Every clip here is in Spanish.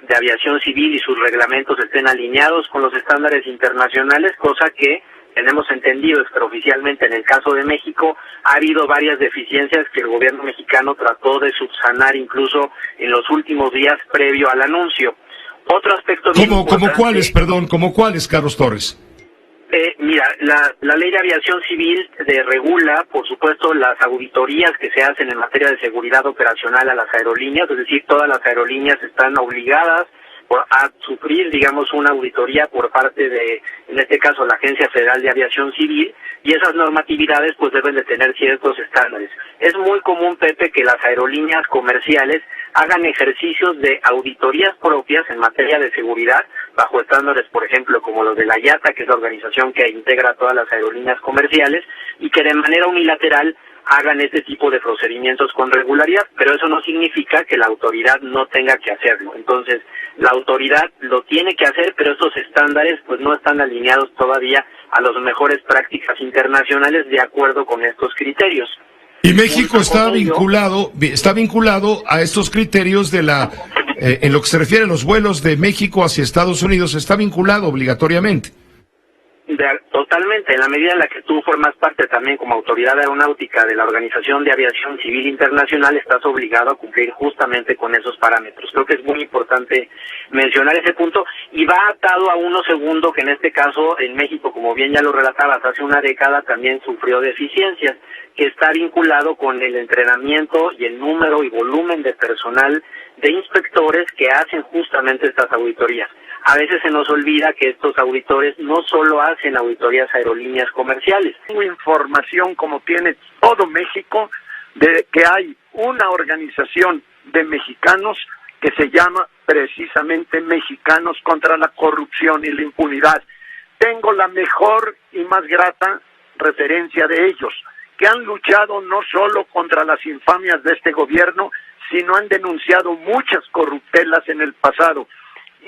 de aviación civil y sus reglamentos estén alineados con los estándares internacionales, cosa que tenemos entendido extraoficialmente en el caso de México. Ha habido varias deficiencias que el gobierno mexicano trató de subsanar incluso en los últimos días previo al anuncio. Otro aspecto bien importante... ¿Cómo cuáles, Carlos Torres? Mira, la ley de aviación civil regula, por supuesto, las auditorías que se hacen en materia de seguridad operacional a las aerolíneas, es decir, todas las aerolíneas están obligadas a sufrir, digamos, una auditoría por parte de, en este caso, la Agencia Federal de Aviación Civil, y esas normatividades pues deben de tener ciertos estándares. Es muy común, Pepe, que las aerolíneas comerciales hagan ejercicios de auditorías propias en materia de seguridad, bajo estándares, por ejemplo, como los de la IATA, que es la organización que integra a todas las aerolíneas comerciales, y que de manera unilateral hagan este tipo de procedimientos con regularidad, pero eso no significa que la autoridad no tenga que hacerlo. Entonces, la autoridad lo tiene que hacer, pero estos estándares pues no están alineados todavía a las mejores prácticas internacionales de acuerdo con estos criterios. Y México está vinculado a estos criterios de en lo que se refiere a los vuelos de México hacia Estados Unidos, está vinculado obligatoriamente. Totalmente, en la medida en la que tú formas parte también como autoridad aeronáutica de la Organización de Aviación Civil Internacional, estás obligado a cumplir justamente con esos parámetros. Creo que es muy importante mencionar ese punto, y va atado a uno segundo que en este caso en México, como bien ya lo relatabas, hace una década también sufrió deficiencias, que está vinculado con el entrenamiento y el número y volumen de personal de inspectores que hacen justamente estas auditorías. A veces se nos olvida que estos auditores no solo hacen auditorías a aerolíneas comerciales. Tengo información, como tiene todo México, de que hay una organización de mexicanos que se llama precisamente Mexicanos contra la Corrupción y la Impunidad. Tengo la mejor y más grata referencia de ellos, que han luchado no solo contra las infamias de este gobierno, sino han denunciado muchas corruptelas en el pasado.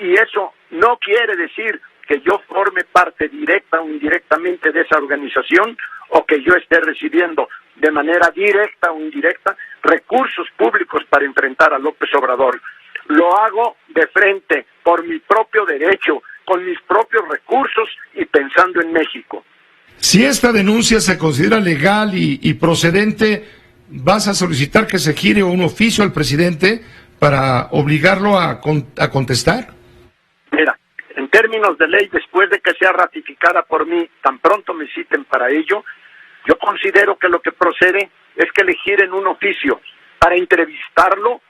Y eso no quiere decir que yo forme parte directa o indirectamente de esa organización, o que yo esté recibiendo de manera directa o indirecta recursos públicos para enfrentar a López Obrador. Lo hago de frente, por mi propio derecho, con mis propios recursos y pensando en México. Si esta denuncia se considera legal y procedente, ¿vas a solicitar que se gire un oficio al presidente para obligarlo a contestar? Mira, en términos de ley, después de que sea ratificada por mí, tan pronto me citen para ello, yo considero que lo que procede es que le giren un oficio para entrevistarlo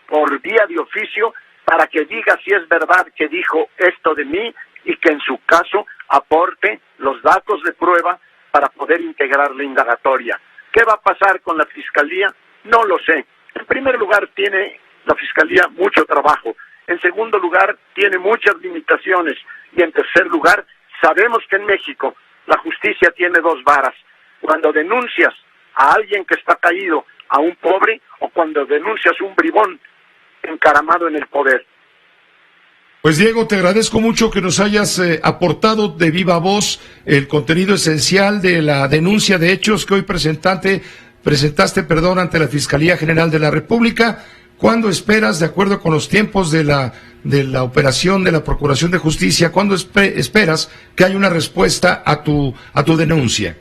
por vía de oficio, para que diga si es verdad que dijo esto de mí y que en su caso aporte los datos de prueba para poder integrar la indagatoria. ¿Qué va a pasar con la Fiscalía? No lo sé. En primer lugar, tiene la Fiscalía mucho trabajo. En segundo lugar, tiene muchas limitaciones. Y en tercer lugar, sabemos que en México la justicia tiene dos varas. Cuando denuncias a alguien que está caído, a un pobre, o cuando denuncias a un bribón encaramado en el poder. Pues Diego, te agradezco mucho que nos hayas aportado de viva voz el contenido esencial de la denuncia de hechos que hoy presentaste, ante la Fiscalía General de la República. ¿Cuándo esperas, de acuerdo con los tiempos de la operación de la Procuración de Justicia, cuándo esperas que haya una respuesta a tu denuncia?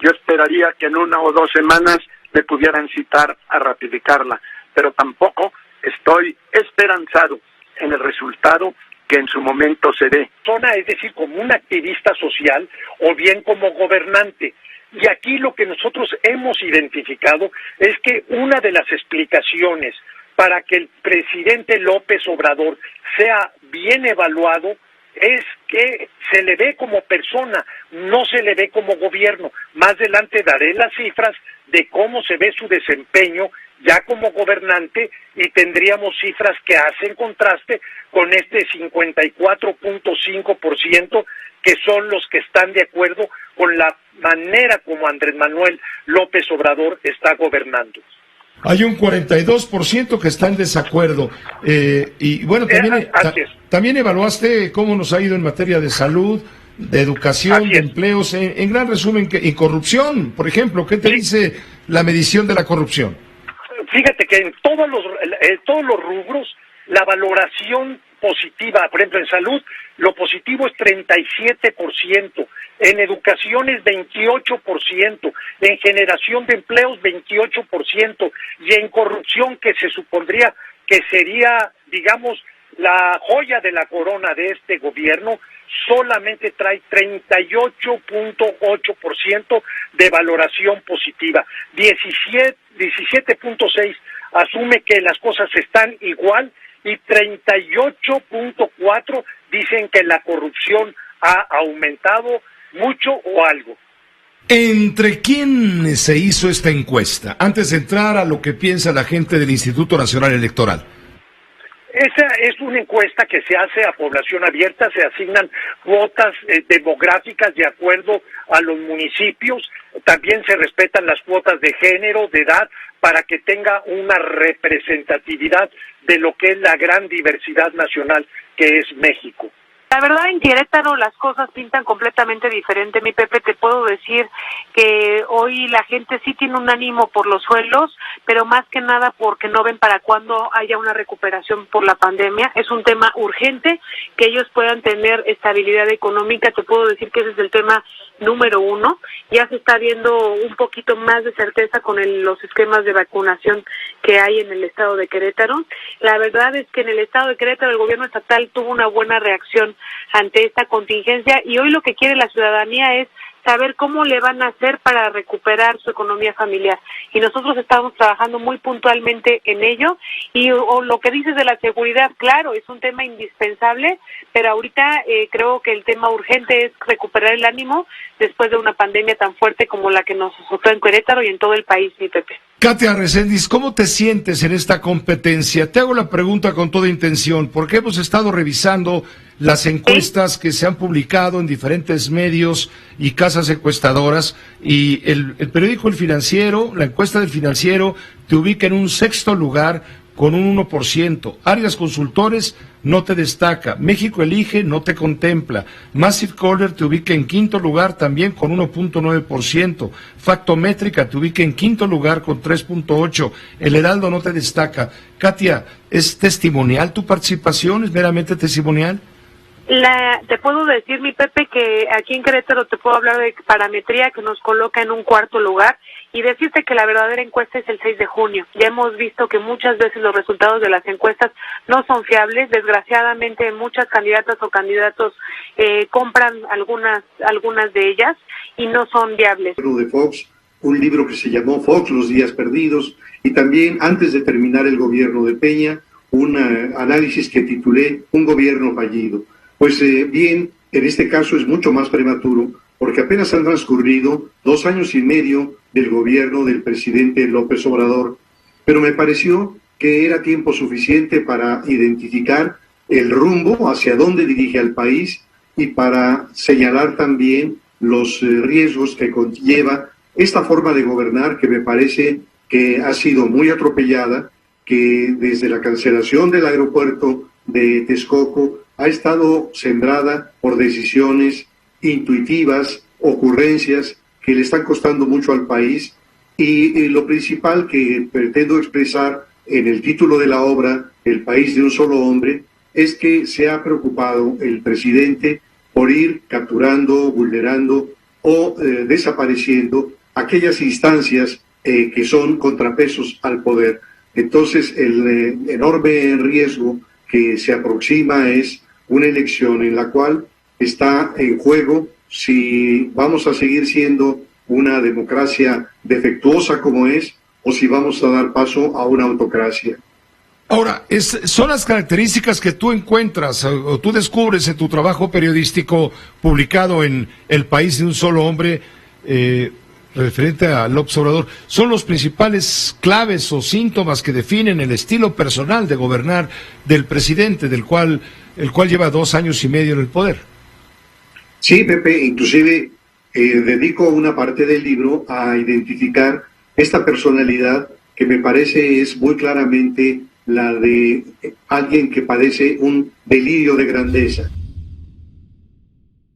Yo esperaría que en 1 o 2 semanas me pudieran citar a ratificarla, pero tampoco estoy esperanzado en el resultado que en su momento se dé. Es decir, como un activista social o bien como gobernante. Y aquí lo que nosotros hemos identificado es que una de las explicaciones para que el presidente López Obrador sea bien evaluado es que se le ve como persona, no se le ve como gobierno. Más adelante daré las cifras de cómo se ve su desempeño ya como gobernante, y tendríamos cifras que hacen contraste con este 54.5% que son los que están de acuerdo con la manera como Andrés Manuel López Obrador está gobernando. Hay un 42% que está en desacuerdo. Y bueno, también evaluaste cómo nos ha ido en materia de salud, de educación, de empleos, en gran resumen, y corrupción, por ejemplo. ¿Qué te dice la medición de la corrupción? Fíjate que en todos los rubros La valoración positiva, por ejemplo, en salud, lo positivo es 37%, en educación es 28%, en generación de empleos 28%, y en corrupción, que se supondría que sería, digamos, la joya de la corona de este gobierno, solamente trae 38.8% de valoración positiva. 17.6 asume que las cosas están igual, y 38.4 dicen que la corrupción ha aumentado mucho o algo. ¿Entre quién se hizo esta encuesta? Antes de entrar a lo que piensa la gente del Instituto Nacional Electoral. Esa es una encuesta que se hace a población abierta, se asignan cuotas demográficas de acuerdo a los municipios, también se respetan las cuotas de género, de edad, para que tenga una representatividad de lo que es la gran diversidad nacional que es México. La verdad, en Querétaro las cosas pintan completamente diferente, mi Pepe. Te puedo decir que hoy la gente sí tiene un ánimo por los suelos, pero más que nada porque no ven para cuándo haya una recuperación por la pandemia. Es un tema urgente, que ellos puedan tener estabilidad económica. Te puedo decir que ese es el tema número uno. Ya se está viendo un poquito más de certeza con los esquemas de vacunación que hay en el estado de Querétaro. La verdad es que en el estado de Querétaro el gobierno estatal tuvo una buena reacción ante esta contingencia, y hoy lo que quiere la ciudadanía es saber cómo le van a hacer para recuperar su economía familiar, y nosotros estamos trabajando muy puntualmente en ello. Y lo que dices de la seguridad, claro, es un tema indispensable, pero ahorita creo que el tema urgente es recuperar el ánimo después de una pandemia tan fuerte como la que nos azotó en Querétaro y en todo el país, mi Pepe. Katia Reséndiz, ¿cómo te sientes en esta competencia? Te hago la pregunta con toda intención, porque hemos estado revisando las encuestas que se han publicado en diferentes medios y casas encuestadoras, y el periódico El Financiero, la encuesta del Financiero, te ubica en un 6º lugar con un 1%. Arias Consultores no te destaca. México Elige no te contempla. Massive Caller te ubica en 5º lugar también con 1.9%. Factométrica te ubica en 5º lugar con 3.8%. El Heraldo no te destaca. Katia, ¿es testimonial tu participación? ¿Es meramente testimonial? Te puedo decir, mi Pepe, que aquí en Querétaro te puedo hablar de parametría, que nos coloca en un 4º lugar, y decirte que la verdadera encuesta es el 6 de junio. Ya hemos visto que muchas veces los resultados de las encuestas no son fiables. Desgraciadamente, muchas candidatas o candidatos compran algunas de ellas y no son viables. De Fox, un libro que se llamó Fox, Los Días Perdidos, y también, antes de terminar el gobierno de Peña, un análisis que titulé Un gobierno fallido. Pues bien, en este caso es mucho más prematuro, porque apenas han transcurrido 2 años y medio del gobierno del presidente López Obrador, pero me pareció que era tiempo suficiente para identificar el rumbo hacia dónde dirige al país, y para señalar también los riesgos que conlleva esta forma de gobernar, que me parece que ha sido muy atropellada, que desde la cancelación del aeropuerto de Texcoco ha estado sembrada por decisiones intuitivas, ocurrencias que le están costando mucho al país. Y lo principal que pretendo expresar en el título de la obra, El país de un solo hombre, es que se ha preocupado el presidente por ir capturando, vulnerando o desapareciendo aquellas instancias que son contrapesos al poder. Entonces, el enorme riesgo que se aproxima es una elección en la cual está en juego si vamos a seguir siendo una democracia defectuosa como es, o si vamos a dar paso a una autocracia. Ahora, son las características que tú encuentras o tú descubres en tu trabajo periodístico publicado en El País de un Solo Hombre, referente a López Obrador, son los principales claves o síntomas que definen el estilo personal de gobernar del presidente, el cual lleva 2 años y medio en el poder. Sí, Pepe, inclusive dedico una parte del libro a identificar esta personalidad que me parece es muy claramente la de alguien que padece un delirio de grandeza.